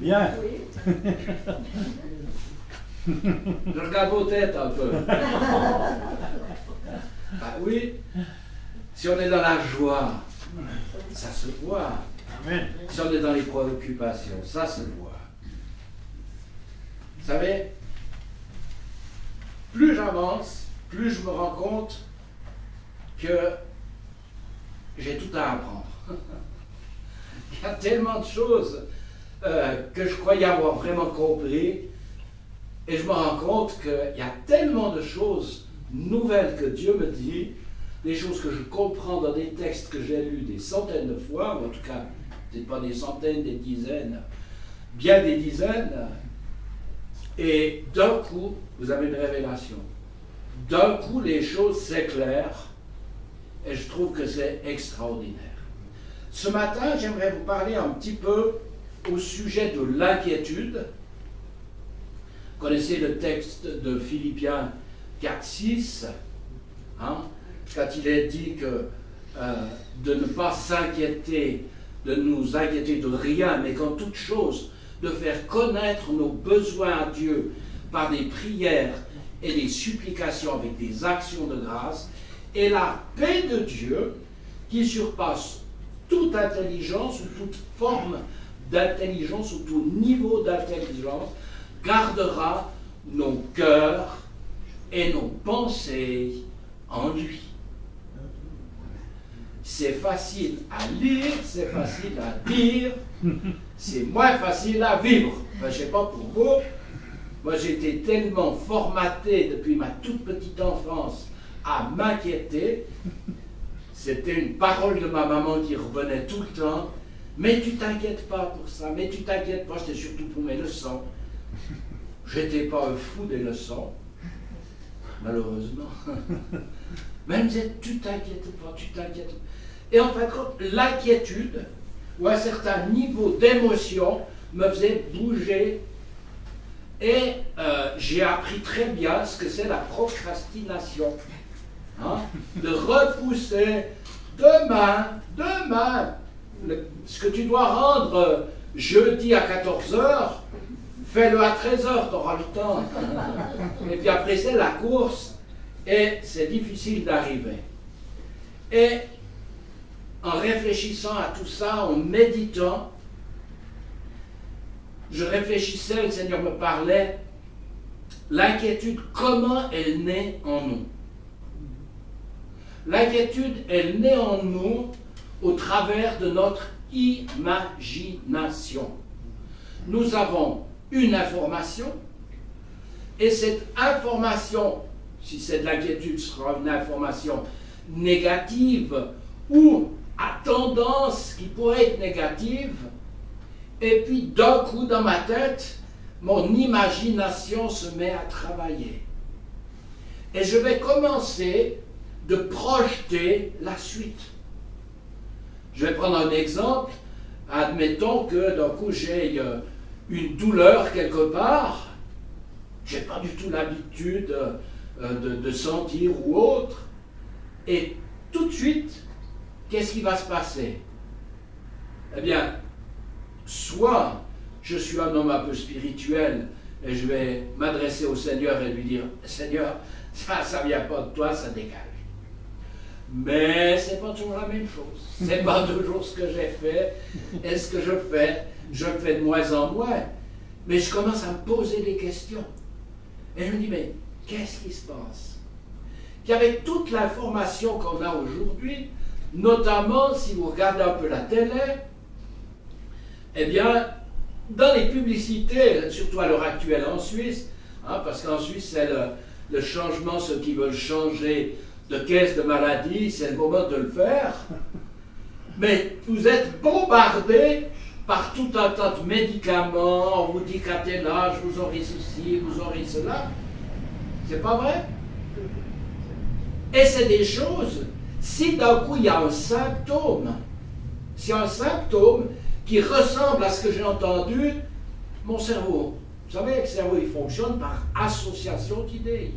Bien. Oui. Je regarde vos têtes un peu. Ah oui, si on est dans la joie, ça se voit. Amen. Si on est dans les préoccupations, ça se voit. Vous savez, plus j'avance, plus je me rends compte que j'ai tout à apprendre. Il y a tellement de choses que je croyais avoir vraiment compris, et je me rends compte qu'il y a tellement de choses nouvelles que Dieu me dit, des choses que je comprends dans des textes que j'ai lus des centaines de fois, ou en tout cas, peut-être pas des centaines, des dizaines, bien des dizaines, et d'un coup, vous avez une révélation. D'un coup, les choses s'éclairent, et je trouve que c'est extraordinaire. Ce matin, j'aimerais vous parler un petit peu au sujet de l'inquiétude. Vous connaissez le texte de Philippiens 4:6, hein, quand il est dit que de ne pas s'inquiéter, de nous inquiéter de rien, mais qu'en toute chose, de faire connaître nos besoins à Dieu par des prières et des supplications avec des actions de grâce, et la paix de Dieu, qui surpasse toute intelligence ou toute forme d'intelligence ou tout niveau d'intelligence, gardera nos cœurs et nos pensées en lui. C'est facile à lire, c'est facile à dire, c'est moins facile à vivre. Enfin, je ne sais pas pour vous, moi j'ai été tellement formaté depuis ma toute petite enfance à m'inquiéter. C'était une parole de ma maman qui revenait tout le temps. Mais tu t'inquiètes pas pour ça, mais tu t'inquiètes pas, c'était surtout pour mes leçons. J'étais pas un fou des leçons, malheureusement. Mais elle me disait, tu t'inquiètes pas, tu t'inquiètes pas. Et en fait, l'inquiétude, ou un certain niveau d'émotion, me faisait bouger. Et j'ai appris très bien ce que c'est la procrastination. Hein? De repousser demain, ce que tu dois rendre jeudi à 14h, fais-le à 13h, tu auras le temps. Et puis après, c'est la course, et c'est difficile d'arriver. Et en réfléchissant à tout ça, en méditant, je réfléchissais, le Seigneur me parlait, l'inquiétude, comment elle naît en nous. L'inquiétude, elle naît en nous au travers de notre imagination. Nous avons une information, et cette information, si c'est de l'inquiétude, sera une information négative ou à tendance qui pourrait être négative, et puis d'un coup dans ma tête, mon imagination se met à travailler. Et je vais commencer de projeter la suite. Je vais prendre un exemple. Admettons que d'un coup j'ai une douleur quelque part. Je n'ai pas du tout l'habitude de sentir ou autre. Et tout de suite, qu'est-ce qui va se passer? Eh bien, soit je suis un homme un peu spirituel et je vais m'adresser au Seigneur et lui dire, Seigneur, ça ne vient pas de toi, ça dégage. Mais ce n'est pas toujours la même chose. Ce n'est pas toujours ce que j'ai fait. Et ce que je le fais de moins en moins. Mais je commence à me poser des questions. Et je me dis, mais qu'est-ce qui se passe? Qu'avec toute l'information qu'on a aujourd'hui, notamment si vous regardez un peu la télé, eh bien, dans les publicités, surtout à l'heure actuelle en Suisse, hein, parce qu'en Suisse, c'est le changement, ceux qui veulent changer de caisse de maladie, c'est le moment de le faire. Mais vous êtes bombardés par tout un tas de médicaments, on vous dit qu'à tel âge, vous aurez ceci, vous aurez cela. C'est pas vrai? Et c'est des choses, si d'un coup il y a un symptôme, s'il y a un symptôme qui ressemble à ce que j'ai entendu, mon cerveau, vous savez que le cerveau il fonctionne par association d'idées.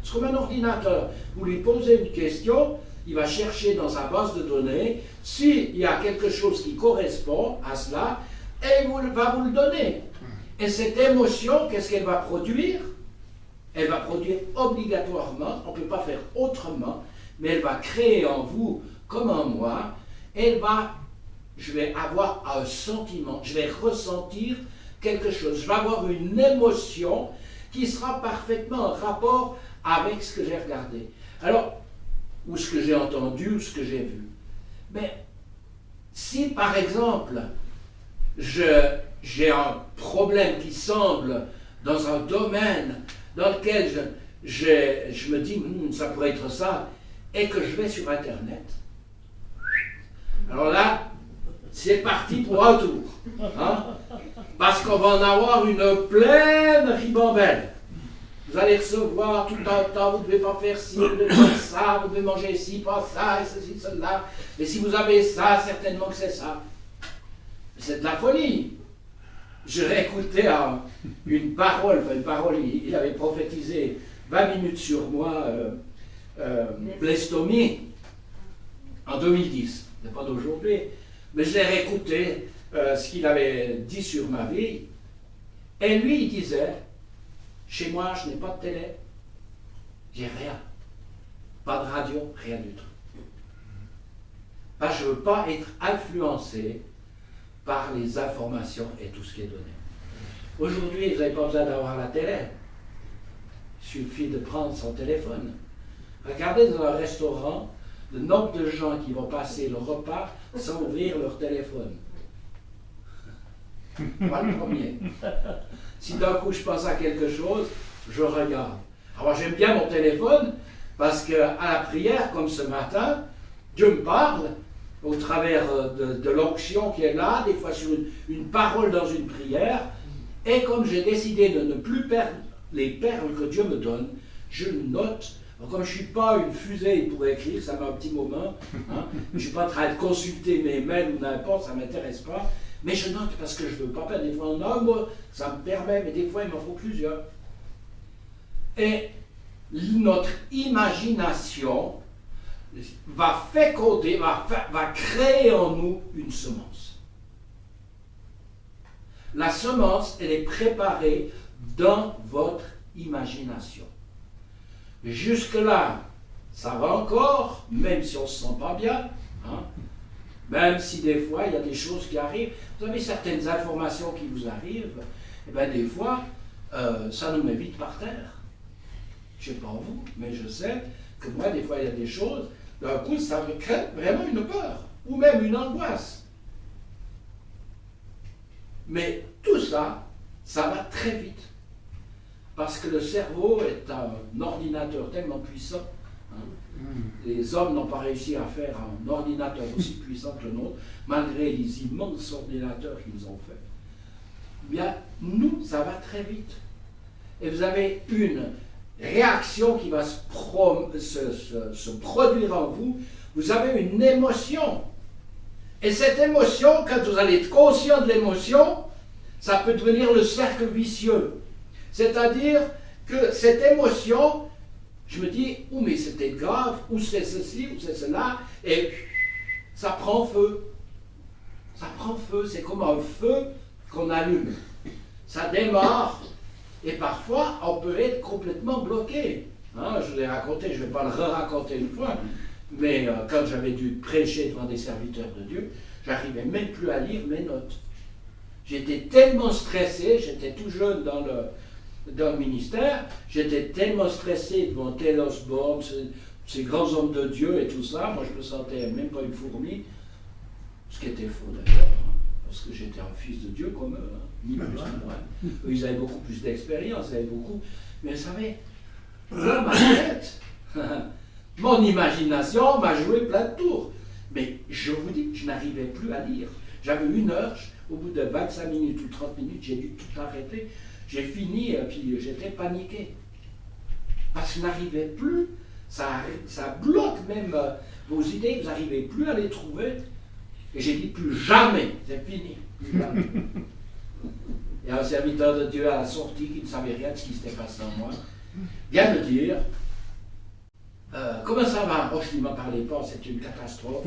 C'est comme un ordinateur. Vous lui posez une question, il va chercher dans sa base de données, s'il y a quelque chose qui correspond à cela, et il va vous le donner. Et cette émotion, qu'est-ce qu'elle va produire? Elle va produire obligatoirement, on ne peut pas faire autrement, mais elle va créer en vous, comme en moi, je vais avoir un sentiment, je vais ressentir quelque chose, je vais avoir une émotion qui sera parfaitement en rapport avec ce que j'ai regardé. Alors, ou ce que j'ai entendu, ou ce que j'ai vu. Mais si par exemple, j'ai un problème qui semble dans un domaine dans lequel je me dis, ça pourrait être ça, et que je vais sur Internet, alors là, c'est parti pour un tour. Hein? Parce qu'on va en avoir une pleine ribambelle. Vous allez recevoir tout un temps, vous ne devez pas faire ci, vous devez faire ça, vous devez manger ci, pas ça, et ceci, cela. Et si vous avez ça, certainement que c'est ça. C'est de la folie. Je réécoutais une parole, il avait prophétisé 20 minutes sur moi, Blestomie, en 2010. Ce n'est pas d'aujourd'hui. Mais je l'ai réécouté, ce qu'il avait dit sur ma vie. Et lui, il disait, chez moi, je n'ai pas de télé, j'ai rien. Pas de radio, rien du tout. Parce que je ne veux pas être influencé par les informations et tout ce qui est donné. Aujourd'hui, vous n'avez pas besoin d'avoir la télé. Il suffit de prendre son téléphone. Regardez dans un restaurant le nombre de gens qui vont passer le repas sans ouvrir leur téléphone. Moi le premier. Si d'un coup je pense à quelque chose, je regarde. Alors j'aime bien mon téléphone parce qu'à la prière, comme ce matin, Dieu me parle au travers de l'onction qui est là, des fois sur une parole dans une prière, et comme j'ai décidé de ne plus perdre les perles que Dieu me donne, je note. Alors, comme je ne suis pas une fusée pour écrire, ça met un petit moment, hein, je ne suis pas en train de consulter mes mails ou n'importe, ça ne m'intéresse pas, mais je note parce que je ne veux pas perdre. Des fois en un mot, ça me permet, mais des fois il m'en faut plusieurs. Et notre imagination va féconder, va créer en nous une semence. La semence, elle est préparée dans votre imagination. Jusque-là, ça va encore, même si on ne se sent pas bien, hein, même si des fois il y a des choses qui arrivent. Vous avez certaines informations qui vous arrivent, et bien des fois, ça nous met vite par terre. Je ne sais pas vous, mais je sais que moi, des fois, il y a des choses, d'un coup, ça me crée vraiment une peur, ou même une angoisse. Mais tout ça, ça va très vite. Parce que le cerveau est un ordinateur tellement puissant. Hein. Les hommes n'ont pas réussi à faire un ordinateur aussi puissant que le nôtre, malgré les immenses ordinateurs qu'ils ont fait. Bien, nous, ça va très vite. Et vous avez une réaction qui va se produire en vous. Vous avez une émotion. Et cette émotion, quand vous allez être conscient de l'émotion, ça peut devenir le cercle vicieux. C'est-à-dire que cette émotion, je me dis, oh mais c'était grave, ou c'est ceci, ou c'est cela, et ça prend feu. Ça prend feu, c'est comme un feu qu'on allume. Ça démarre, et parfois on peut être complètement bloqué. Hein, je l'ai raconté, je ne vais pas le re-raconter une fois, mais quand j'avais dû prêcher devant des serviteurs de Dieu, j'arrivais même plus à lire mes notes. J'étais tellement stressé, j'étais tout jeune dans le ministère, j'étais tellement stressé devant tel Osborne, ces grands hommes de Dieu et tout ça, moi je me sentais même pas une fourmi, ce qui était faux d'ailleurs, hein, parce que j'étais un fils de Dieu comme eux, hein, ni plus ni moins. Eux, ils avaient beaucoup plus d'expérience, ils avaient beaucoup, mais vous savez, dans ma tête, mon imagination m'a joué plein de tours, mais je vous dis, je n'arrivais plus à lire. J'avais 1 heure, au bout de 25 minutes ou 30 minutes, j'ai dû tout arrêter. J'ai fini et puis j'étais paniqué. Parce que je n'arrivais plus, ça bloque même vos idées, vous n'arrivez plus à les trouver. Et j'ai dit plus jamais, c'est fini. Plus jamais. Et un serviteur de Dieu à la sortie qui ne savait rien de ce qui s'était passé en moi, vient me dire, comment ça va? Oh, je ne m'en parlais pas, c'est une catastrophe.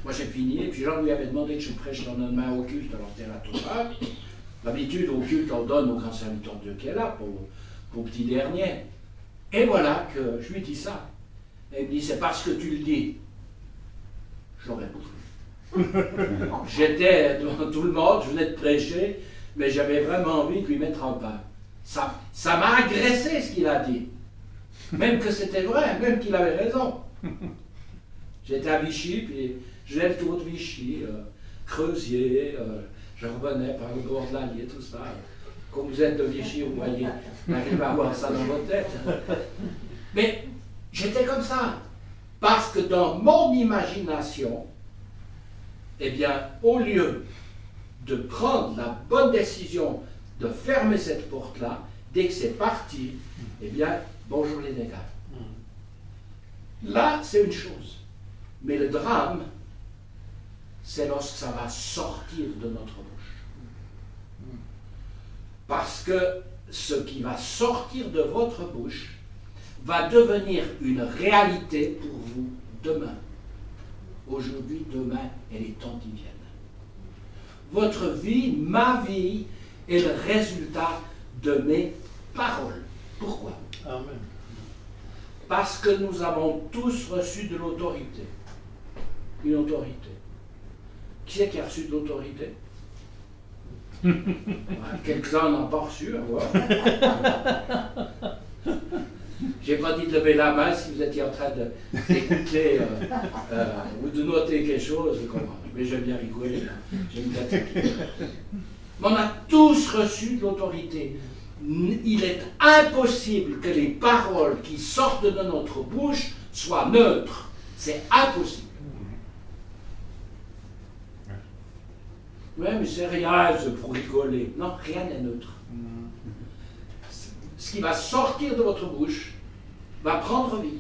Moi, j'ai fini. Et puis, Jean lui avait demandé que je prêche dans une main au culte, alors c'était la Torah. D'habitude, au culte, on donne au grand serviteur de Dieu qui est là pour petit dernier. Et voilà que je lui dis ça. Et il me dit, c'est parce que tu le dis. Je l'aurais bouffé. J'étais devant tout le monde, je venais de prêcher, mais j'avais vraiment envie de lui mettre en pain. Ça m'a agressé ce qu'il a dit. Même que c'était vrai, même qu'il avait raison. J'étais à Vichy, puis je faisais le tour de Vichy, Creusier, je revenais par le bord de l'Allier, tout ça. Comme vous êtes de Vichy, vous voyez, j'arrive à avoir ça dans votre tête. Mais j'étais comme ça. Parce que dans mon imagination, eh bien, au lieu de prendre la bonne décision de fermer cette porte-là, dès que c'est parti, eh bien, bonjour les dégâts. Là, c'est une chose. Mais le drame, c'est lorsque ça va sortir de notre bouche. Parce que ce qui va sortir de votre bouche va devenir une réalité pour vous demain. Aujourd'hui, demain et les temps qui viennent. Votre vie, ma vie, est le résultat de mes paroles. Pourquoi? Amen. Parce que nous avons tous reçu de l'autorité. Une autorité. Qui c'est qui a reçu de l'autorité? Quelques-uns n'ont pas reçu, à voir. J'ai pas dit de lever la main si vous étiez en train d'écouter ou de noter quelque chose, mais j'aime bien rigoler. J'aime bien rigoler. Mais on a tous reçu de l'autorité. Il est impossible que les paroles qui sortent de notre bouche soient neutres. C'est impossible. Oui, mais c'est rien, c'est pour rigoler. Non, rien n'est neutre. Ce qui va sortir de votre bouche va prendre vie,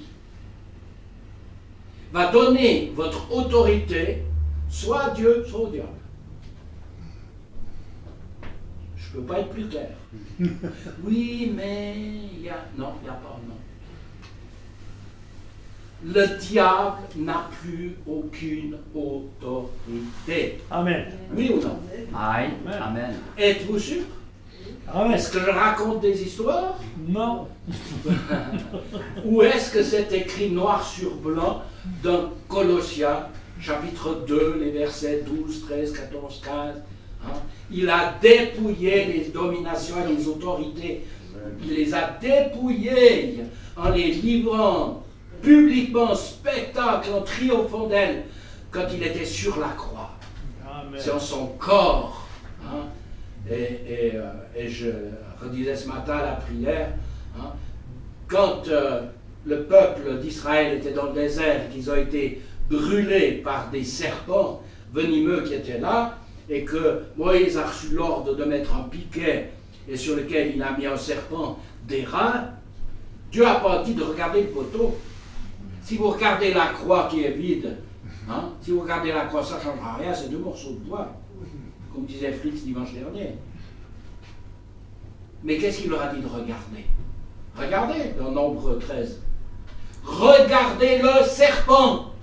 va donner votre autorité soit à Dieu, soit au diable. Je ne peux pas être plus clair. Oui, mais il y a... Non, il n'y a pas, non. Le diable n'a plus aucune autorité. Amen. Oui ou non? Amen. Amen. Êtes-vous sûr? Amen. Est-ce que je raconte des histoires? Non. Ou est-ce que c'est écrit noir sur blanc dans Colossiens, chapitre 2, les versets 12, 13, 14, 15 hein? Il a dépouillé les dominations et les autorités. Il les a dépouillées en les livrant publiquement, spectacle, en triomphant d'elles, quand il était sur la croix. Amen. C'est en son corps. Hein? Et je redisais ce matin à la prière, hein, quand le peuple d'Israël était dans le désert, qu'ils ont été brûlés par des serpents venimeux qui étaient là, et que Moïse a reçu l'ordre de mettre un piquet, et sur lequel il a mis un serpent d'airain, Dieu n'a pas dit de regarder le poteau. Si vous regardez la croix qui est vide, hein, si vous regardez la croix, ça ne changera rien, c'est deux morceaux de bois. Comme disait Fritz dimanche dernier. Mais qu'est-ce qu'il leur a dit de regarder? Regardez dans Nombre 13. Regardez le serpent,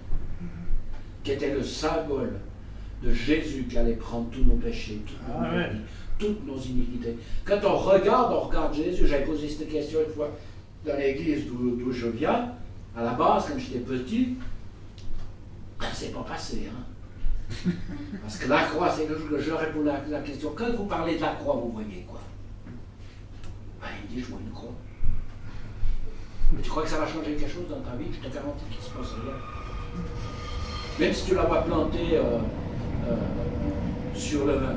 qui était le symbole de Jésus qui allait prendre tous nos péchés, toutes nos iniquités. Quand on regarde Jésus. J'avais posé cette question une fois dans l'église d'où je viens. À la base, quand j'étais petit, c'est pas passé, hein. Parce que la croix, c'est que je réponds à la question. Quand vous parlez de la croix, vous voyez quoi? Ben, il dit, je vois une croix. Mais tu crois que ça va changer quelque chose dans ta vie? Je te garantis qu'il se passe rien. Même si tu la vois plantée sur le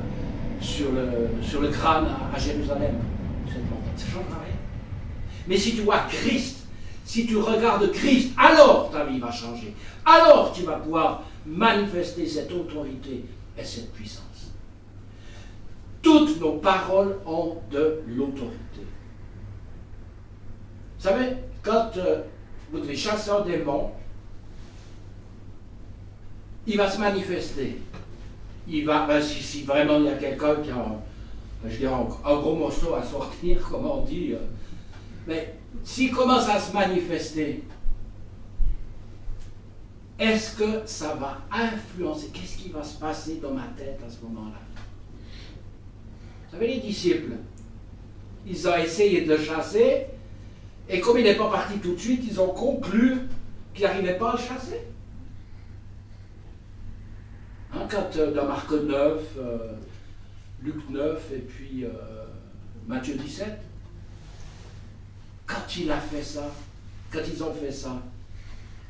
crâne à Jérusalem, ça ne changera rien. Mais si tu vois Christ, si tu regardes Christ, alors ta vie va changer. Alors tu vas pouvoir manifester cette autorité et cette puissance. Toutes nos paroles ont de l'autorité. Vous savez, quand vous devez chasser un démon, il va se manifester. Il va, si vraiment il y a quelqu'un qui a un gros morceau à sortir, comme on dit, mais s'il commence à se manifester, est-ce que ça va influencer? Qu'est-ce qui va se passer dans ma tête à ce moment-là? Vous savez, les disciples, ils ont essayé de le chasser, et comme il n'est pas parti tout de suite, ils ont conclu qu'il n'arrivait pas à le chasser. Hein, quand dans Marc 9, Luc 9 et puis Matthieu 17, quand il a fait ça, quand ils ont fait ça,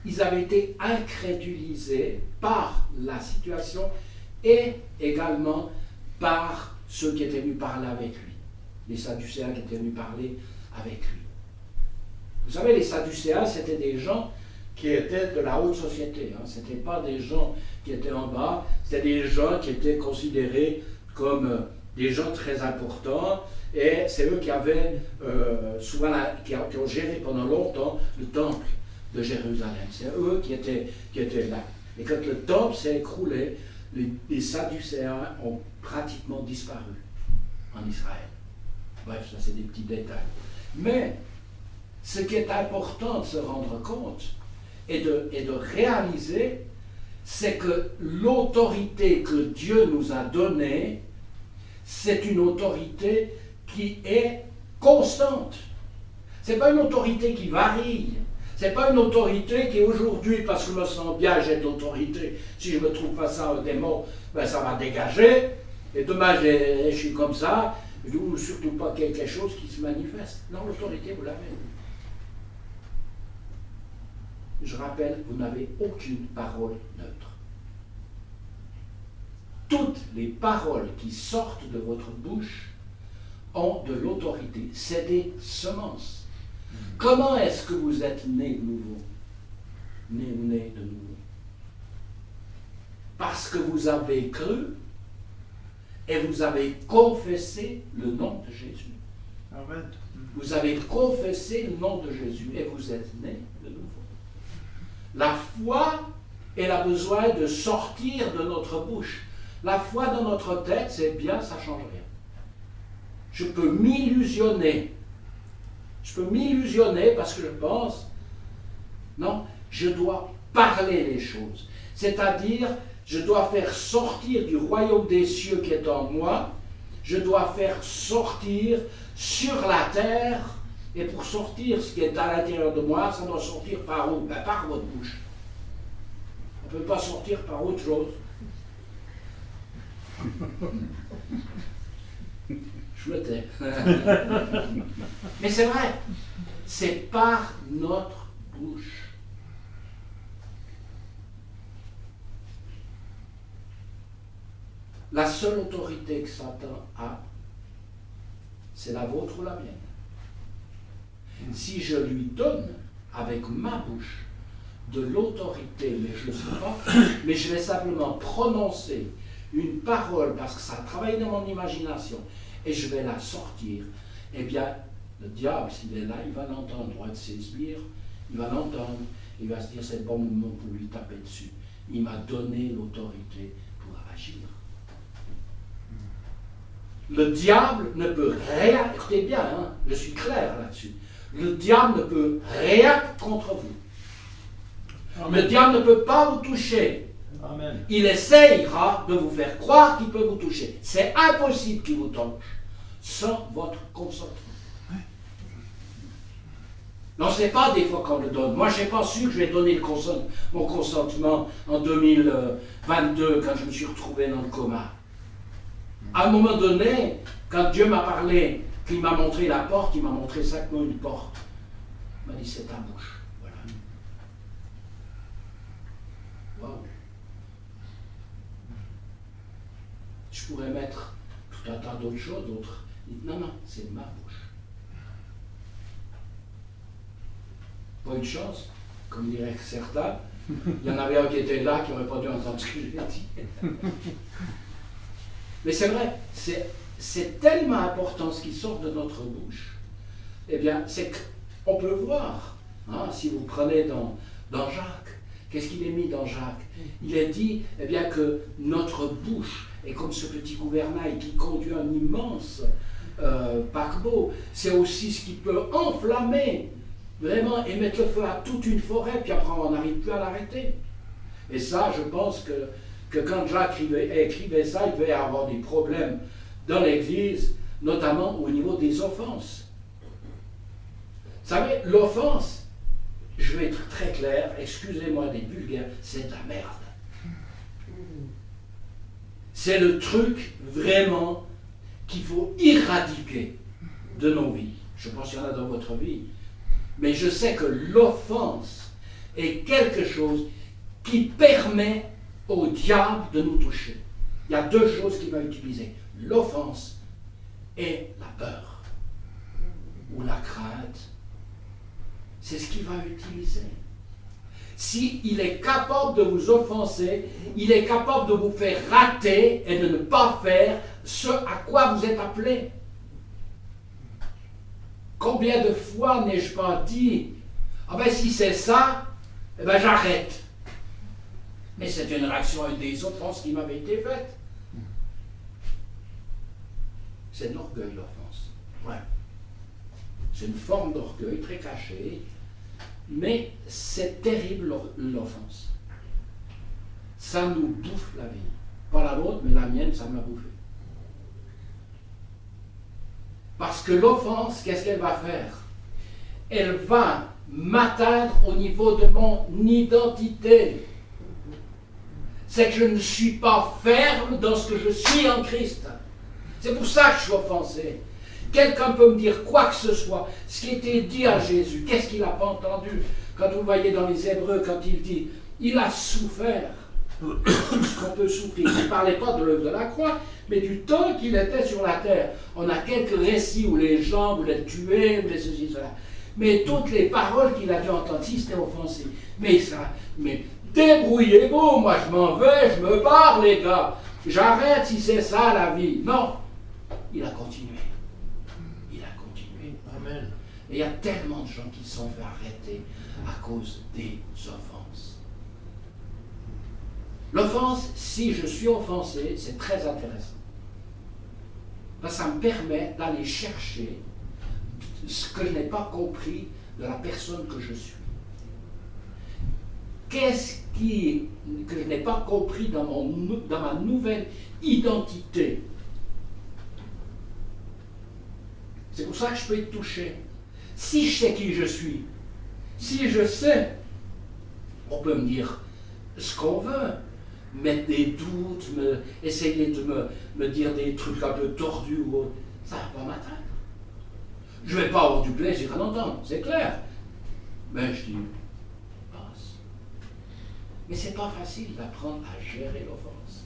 ils avaient été incrédulisés par la situation et également par ceux qui étaient venus parler avec lui, les Sadducéens qui étaient venus parler avec lui. Vous savez, les Sadducéens, c'était des gens qui étaient de la haute société. Hein. Ce n'étaient pas des gens qui étaient en bas, c'était des gens qui étaient considérés comme des gens très importants. Et c'est eux qui avaient souvent qui ont géré pendant longtemps le temple de Jérusalem. C'est eux qui étaient là. Et quand le temple s'est écroulé, les Sadducéens ont pratiquement disparu en Israël. Bref, ça c'est des petits détails. Mais ce qui est important de se rendre compte et de réaliser, c'est que l'autorité que Dieu nous a donnée, c'est une autorité qui est constante. Ce n'est pas une autorité qui varie. Ce n'est pas une autorité qui aujourd'hui, parce que je me sens bien, j'ai d'autorité. Si je ne me trouve pas ça un démon, ben ça va dégager. Et demain, je suis comme ça. Ou surtout pas quelque chose qui se manifeste. Non, l'autorité, vous l'avez. Je rappelle, vous n'avez aucune parole neutre. Toutes les paroles qui sortent de votre bouche ont de l'autorité. C'est des semences. Comment est-ce que vous êtes né de nouveau? Né de nouveau. Parce que vous avez cru et vous avez confessé le nom de Jésus. Amen. Vous avez confessé le nom de Jésus et vous êtes né de nouveau. La foi, elle a besoin de sortir de notre bouche. La foi dans notre tête, c'est bien, ça ne change rien. Je peux m'illusionner. Je peux m'illusionner parce que je pense, non, je dois parler les choses. C'est-à-dire, je dois faire sortir du royaume des cieux qui est en moi, je dois faire sortir sur la terre, et pour sortir ce qui est à l'intérieur de moi, ça doit sortir par où? Ben, par votre bouche. On ne peut pas sortir par autre chose. Je me tais. Mais c'est vrai, c'est par notre bouche. La seule autorité que Satan a, c'est la vôtre ou la mienne. Si je lui donne avec ma bouche de l'autorité, mais je ne sais pas, mais je vais simplement prononcer une parole parce que ça travaille dans mon imagination et je vais la sortir, eh bien, le diable, s'il est là, il va l'entendre, droit de ses sbires, il va l'entendre, il va se dire c'est le bon moment pour lui taper dessus. Il m'a donné l'autorité pour agir. Le diable ne peut rien, écoutez bien, hein, je suis clair là-dessus, le diable ne peut rien contre vous. Amen. Le diable ne peut pas vous toucher. Amen. Il essayera de vous faire croire qu'il peut vous toucher. C'est impossible qu'il vous touche sans votre consentement. Non, ce n'est pas des fois qu'on le donne. Moi, je n'ai pas su que je vais donner mon consentement en 2022 quand je me suis retrouvé dans le coma. À un moment donné, quand Dieu m'a parlé, qu'il m'a montré la porte, il m'a montré simplement une porte. Il m'a dit, c'est ta bouche. Voilà. Wow. Je pourrais mettre tout un tas d'autres choses, d'autres. Non, non, c'est ma bouche. Pas une chance, comme diraient certains. Il y en avait un qui était là, qui n'aurait pas dû entendre ce que je lui ai dit. Mais c'est vrai, c'est tellement important ce qui sort de notre bouche. Eh bien, c'est qu'on peut voir, hein, si vous prenez dans Jacques, qu'est-ce qu'il est mis dans Jacques? Il est dit, eh bien, que notre bouche est comme ce petit gouvernail qui conduit un immense paquebot. C'est aussi ce qui peut enflammer, vraiment, et mettre le feu à toute une forêt, puis après on n'arrive plus à l'arrêter. Et ça, je pense que quand Jacques écrivait ça, il devait y avoir des problèmes dans l'Église, notamment au niveau des offenses. Vous savez, l'offense, je vais être très clair, excusez-moi des vulgaires, c'est de la merde. C'est le truc vraiment qu'il faut éradiquer de nos vies. Je pense qu'il y en a dans votre vie. Mais je sais que l'offense est quelque chose qui permet au diable de nous toucher. Il y a deux choses qu'il va utiliser. L'offense et la peur. Ou la crainte. C'est ce qu'il va utiliser. S'il est capable de vous offenser, il est capable de vous faire rater et de ne pas faire ce à quoi vous êtes appelé. Combien de fois n'ai-je pas dit, ah ben si c'est ça, eh ben j'arrête. Mais c'est une réaction à une des offenses qui m'avait été faite. C'est de l'orgueil, l'offense. Ouais. C'est une forme d'orgueil très cachée, mais c'est terrible l'offense. Ça nous bouffe la vie. Pas la vôtre, mais la mienne, ça m'a bouffé. Parce que l'offense, qu'est-ce qu'elle va faire? Elle va m'atteindre au niveau de mon identité. C'est que je ne suis pas ferme dans ce que je suis en Christ. C'est pour ça que je suis offensé. Quelqu'un peut me dire quoi que ce soit, ce qui était dit à Jésus, qu'est-ce qu'il n'a pas entendu? Quand vous voyez dans les Hébreux, quand il dit, il a souffert ce qu'on peut souffrir. Il ne parlait pas de l'œuvre de la croix, mais du temps qu'il était sur la terre. On a quelques récits où les gens voulaient le tuer, voulaient ceci, cela. Mais toutes les paroles qu'il a dû entendre, si c'était offensé. Mais débrouillez-vous, moi je m'en vais, je me barre les gars. J'arrête si c'est ça la vie. Non, il a continué. Amen. Et il y a tellement de gens qui se sont fait arrêter à cause des offenses. L'offense, si je suis offensé, c'est très intéressant. Parce que ça me permet d'aller chercher ce que je n'ai pas compris de la personne que je suis. Qu'est-ce que je n'ai pas compris dans ma nouvelle identité? C'est pour ça que je peux être touché. Si je sais qui je suis, si je sais, on peut me dire ce qu'on veut, mettre des doutes, essayer de me dire des trucs un peu tordus ou autre, ça ne va pas m'atteindre. Je ne vais pas avoir du plaisir à l'entendre, c'est clair. Mais je dis, passe. Mais ce n'est pas facile d'apprendre à gérer l'offense.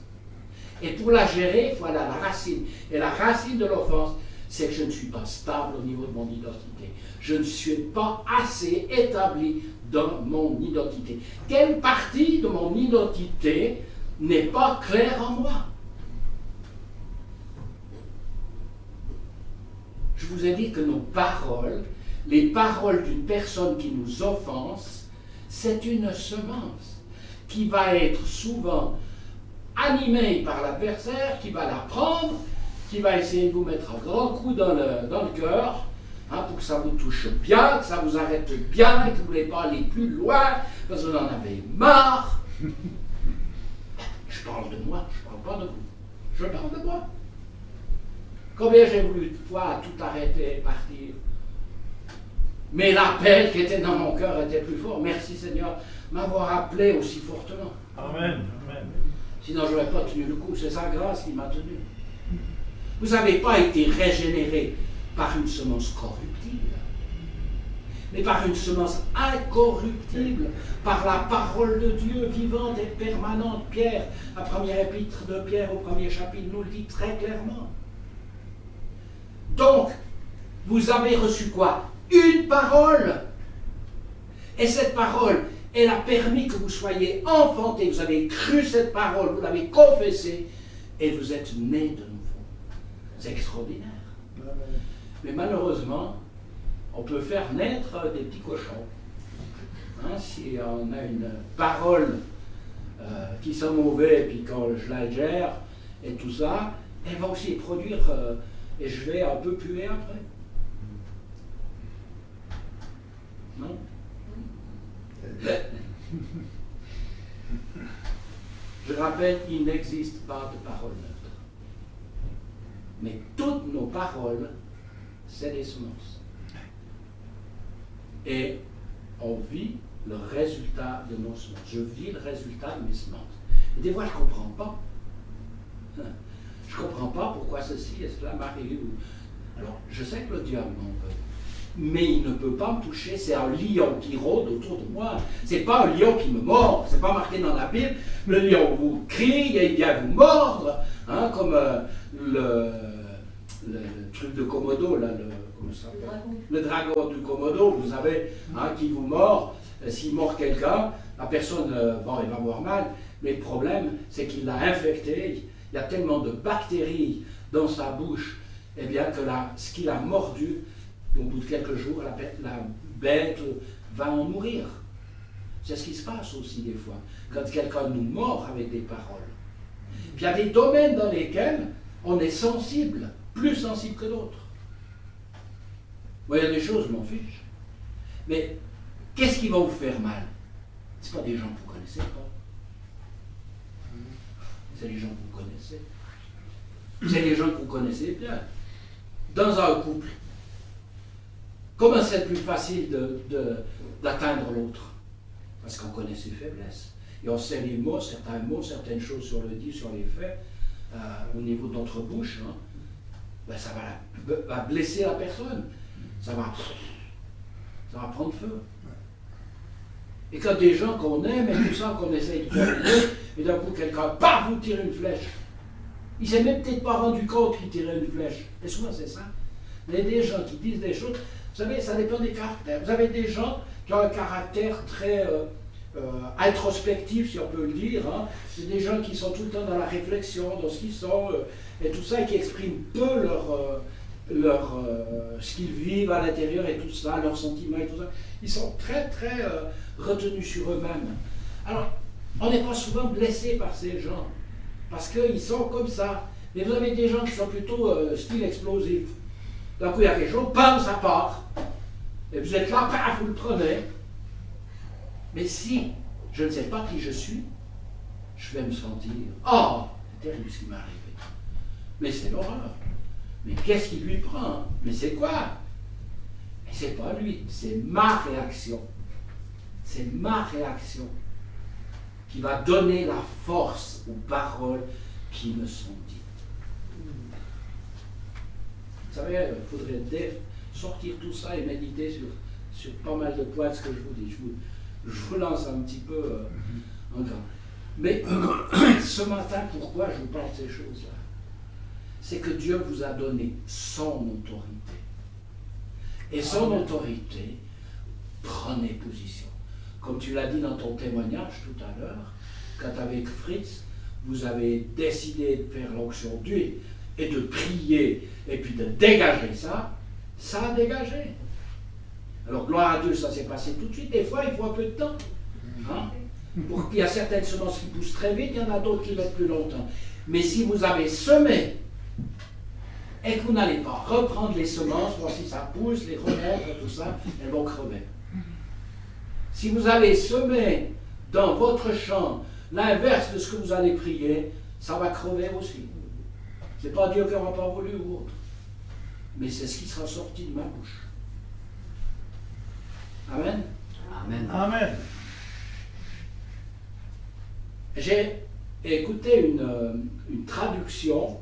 Et pour la gérer, il faut aller à la racine. Et la racine de l'offense, c'est que je ne suis pas stable au niveau de mon identité. Je ne suis pas assez établi dans mon identité. Quelle partie de mon identité n'est pas claire en moi? Je vous ai dit que nos paroles, les paroles d'une personne qui nous offense, c'est une semence qui va être souvent animée par l'adversaire, qui va la prendre, qui va essayer de vous mettre un grand coup dans le cœur, pour que ça vous touche bien, que ça vous arrête bien, que vous ne voulez pas aller plus loin, parce que vous en avez marre. Je parle de moi, je ne parle pas de vous. Je parle de moi. Combien j'ai voulu de fois tout arrêter et partir. Mais l'appel qui était dans mon cœur était plus fort. Merci Seigneur m'avoir appelé aussi fortement. Amen. Amen. Sinon je n'aurais pas tenu le coup. C'est sa grâce qui m'a tenu. Vous n'avez pas été régénéré par une semence corruptible, mais par une semence incorruptible, par la parole de Dieu vivante et permanente. Pierre, la première épître de Pierre au premier chapitre nous le dit très clairement. Donc, vous avez reçu quoi? Une parole. Et cette parole, elle a permis que vous soyez enfantés. Vous avez cru cette parole, vous l'avez confessée, et vous êtes nés de nouveau. C'est extraordinaire. Mais malheureusement, on peut faire naître des petits cochons. Si on a une parole qui sent mauvais, et puis quand je la gère, et tout ça, elle va aussi produire, et je vais un peu puer après. Non? Je rappelle, il n'existe pas de parole neutre. Mais toutes nos paroles, c'est des semences. Et on vit le résultat de nos semences. Je vis le résultat de mes semences. Et des fois, je ne comprends pas. Je ne comprends pas pourquoi ceci et cela m'arrive. Alors, je sais que le diable m'en veut. Mais il ne peut pas me toucher. C'est un lion qui rôde autour de moi. C'est pas un lion qui me mord. C'est pas marqué dans la Bible. Le lion vous crie et il vient vous mordre. Hein, comme le truc de Komodo, là, comment ça s'appelle ? Le dragon du Komodo, vous savez, hein, qui vous mord. S'il mord quelqu'un, la personne, bon, elle va avoir mal. Mais le problème, c'est qu'il l'a infecté. Il y a tellement de bactéries dans sa bouche, eh bien que ce qu'il a mordu, au bout de quelques jours, la bête va en mourir. C'est ce qui se passe aussi des fois, quand quelqu'un nous mord avec des paroles. Puis il y a des domaines dans lesquels on est sensible, plus sensible que d'autres. Moi, il y a des choses, je m'en fiche. Mais qu'est-ce qui va vous faire mal? Ce pas des gens que vous connaissez pas. C'est les gens que vous connaissez. C'est les gens que vous connaissez bien. Dans un couple, comment c'est plus facile d'atteindre l'autre? Parce qu'on connaît ses faiblesses. Et on sait les mots, certaines choses sur le dit, sur les faits, au niveau de notre bouche. Hein, ben ça va blesser la personne. Ça va prendre feu. Et quand des gens qu'on aime et tout ça, qu'on essaye de faire mieux, et d'un coup quelqu'un, paf, vous tire une flèche. Il ne s'est même peut-être pas rendu compte qu'il tirait une flèche. Et souvent c'est ça. Il y a des gens qui disent des choses, vous savez, ça dépend des caractères. Vous avez des gens qui ont un caractère très introspectif, si on peut le dire. Hein. C'est des gens qui sont tout le temps dans la réflexion, dans ce qu'ils sont, et tout ça, et qui expriment peu ce qu'ils vivent à l'intérieur et tout ça, leurs sentiments et tout ça. Ils sont très, très retenus sur eux-mêmes. Alors, on n'est pas souvent blessé par ces gens, parce qu'ils sont comme ça. Mais vous avez des gens qui sont plutôt style explosif. D'un coup, il y a quelque chose, bam, ça part. Et vous êtes là, paf, vous le prenez. Mais si je ne sais pas qui je suis, je vais me sentir, oh, c'est terrible ce qui m'est arrivé. Mais c'est l'horreur. Mais qu'est-ce qui lui prend? Mais c'est quoi? Mais c'est pas lui, c'est ma réaction. C'est ma réaction qui va donner la force aux paroles qui me sont dites. Vous savez, il faudrait sortir tout ça et méditer sur pas mal de points de ce que je vous dis. Je vous lance un petit peu en grand. Mais ce matin, pourquoi je vous parle de ces choses-là? C'est que Dieu vous a donné son autorité. Et son autorité, prenez position. Comme tu l'as dit dans ton témoignage tout à l'heure, quand avec Fritz, vous avez décidé de faire l'onction d'huile et de prier et puis de dégager ça, ça a dégagé. Alors, gloire à Dieu, ça s'est passé tout de suite. Des fois, il faut un peu de temps. Hein? Il y a certaines semences qui poussent très vite, il y en a d'autres qui mettent plus longtemps. Mais si vous avez semé et que vous n'allez pas reprendre les semences, voir si ça pousse, les remettre, tout ça, elles vont crever. Si vous allez semer dans votre champ l'inverse de ce que vous allez prier, ça va crever aussi. Ce n'est pas Dieu qui n'aura pas voulu ou autre. Mais c'est ce qui sera sorti de ma bouche. Amen. Amen. Amen. J'ai écouté une traduction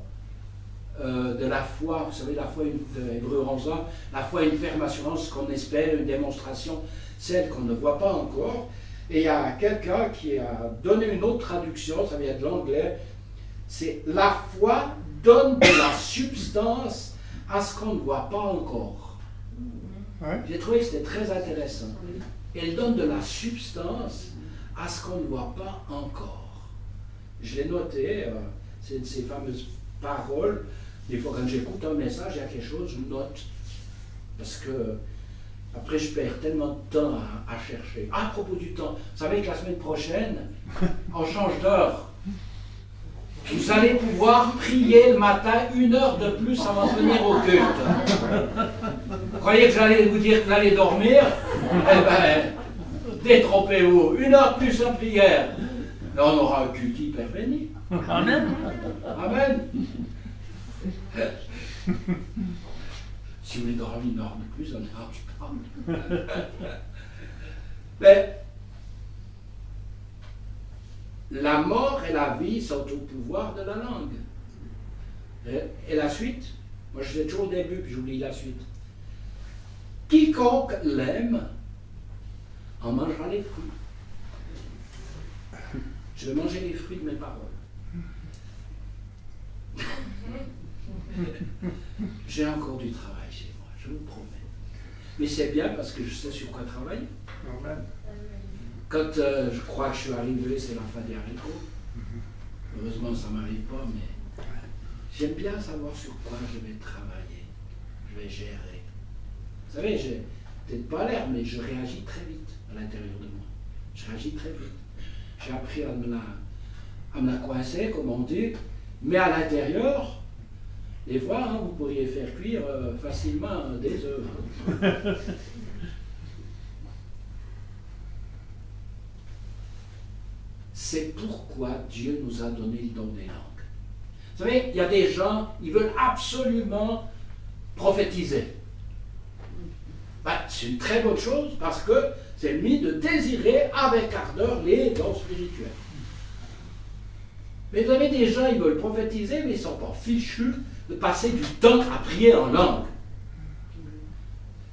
de la foi, vous savez, la foi de Hébreux 11 ans, la foi, une ferme assurance qu'on espère, une démonstration, celle qu'on ne voit pas encore. Et il y a quelqu'un qui a donné une autre traduction, ça vient de l'anglais, c'est la foi donne de la substance à ce qu'on ne voit pas encore. Ouais. J'ai trouvé que c'était très intéressant. Elle donne de la substance à ce qu'on ne voit pas encore. Je l'ai noté, c'est ces fameuses paroles. Des fois, quand j'écoute un message, il y a quelque chose, je note. Parce que après, je perds tellement de temps à chercher. À propos du temps, vous savez que la semaine prochaine, on change d'heure. Vous allez pouvoir prier le matin 1 heure de plus avant de venir au culte. Vous croyez que j'allais vous dire que vous allez dormir? Eh bien, détrompez-vous. 1 heure plus en prière. Et on aura un culte hyper béni. Amen. Amen. Si vous voulez dormir plus, on n'arrange pas. Mais la mort et la vie sont au pouvoir de la langue. Et la suite, moi je fais toujours au début, puis j'oublie la suite. Quiconque l'aime en mangera les fruits. Je vais manger les fruits de mes paroles. J'ai encore du travail chez moi, je vous promets. Mais c'est bien parce que je sais sur quoi travailler. Amen. Quand je crois que je suis arrivé, c'est la fin des haricots. Heureusement, ça ne m'arrive pas, mais j'aime bien savoir sur quoi je vais travailler. Je vais gérer. Vous savez, j'ai peut-être pas l'air, mais je réagis très vite à l'intérieur de moi. Je réagis très vite. J'ai appris à me la coincer, comme on dit, mais à l'intérieur, des fois, hein, vous pourriez faire cuire facilement des œufs. C'est pourquoi Dieu nous a donné le don des langues. Vous savez, il y a des gens, ils veulent absolument prophétiser. Ben, c'est une très bonne chose parce que c'est mis de désirer avec ardeur les dons spirituels. Mais vous avez des gens, ils veulent prophétiser, mais ils ne sont pas fichus de passer du temps à prier en langue.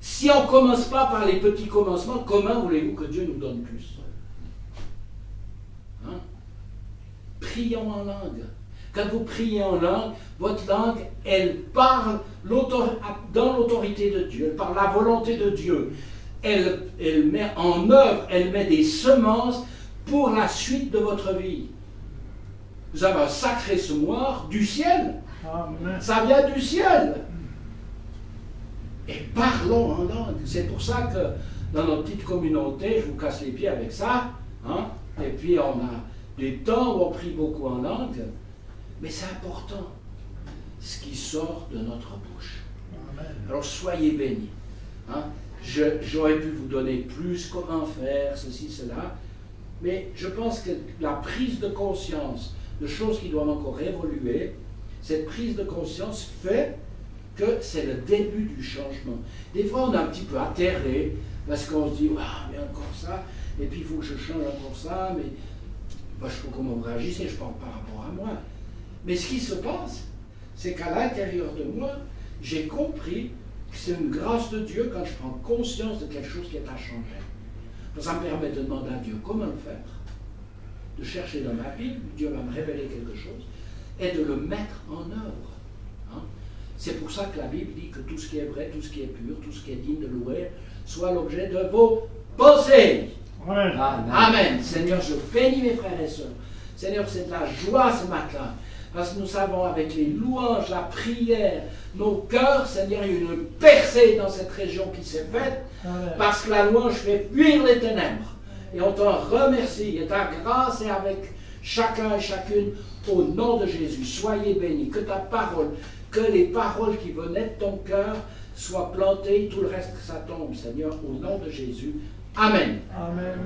Si on ne commence pas par les petits commencements, comment voulez-vous que Dieu nous donne plus? Hein? Prions en langue. Quand vous priez en langue, votre langue, elle parle dans l'autorité de Dieu, elle parle la volonté de Dieu. Elle met en œuvre, elle met des semences pour la suite de votre vie. Vous avez un sacré semoir du ciel. Amen. Ça vient du ciel. Et parlons en langue. C'est pour ça que dans notre petite communauté, je vous casse les pieds avec ça. Hein? Et puis on a des temps où on prie beaucoup en langue. Mais c'est important ce qui sort de notre bouche. Amen. Alors soyez bénis. Hein? J'aurais pu vous donner plus comment faire, ceci, cela. Mais je pense que la prise de conscience de choses qui doivent encore évoluer, cette prise de conscience fait que c'est le début du changement. Des fois, on est un petit peu atterré parce qu'on se dit « Ah, mais encore ça, et puis il faut que je change encore ça, mais je ne sais pas comment vous réagissez, je parle par rapport à moi. » Mais ce qui se passe, c'est qu'à l'intérieur de moi, j'ai compris que c'est une grâce de Dieu quand je prends conscience de quelque chose qui est à changer. Ça me permet de demander à Dieu comment le faire, de chercher dans ma Bible, Dieu va me révéler quelque chose, et de le mettre en œuvre. Hein? C'est pour ça que la Bible dit que tout ce qui est vrai, tout ce qui est pur, tout ce qui est digne de louer, soit l'objet de vos pensées. Amen. Amen. Seigneur, je bénis mes frères et sœurs. Seigneur, c'est de la joie ce matin. Parce que nous savons avec les louanges, la prière, nos cœurs, Seigneur, il y a une percée dans cette région qui s'est faite. Amen. Parce que la louange fait fuir les ténèbres. Et on t'en remercie. Et ta grâce est avec chacun et chacune au nom de Jésus. Soyez bénis. Que ta parole, que les paroles qui venaient de ton cœur soient plantées. Tout le reste, que ça tombe, Seigneur, au nom de Jésus. Amen. Amen.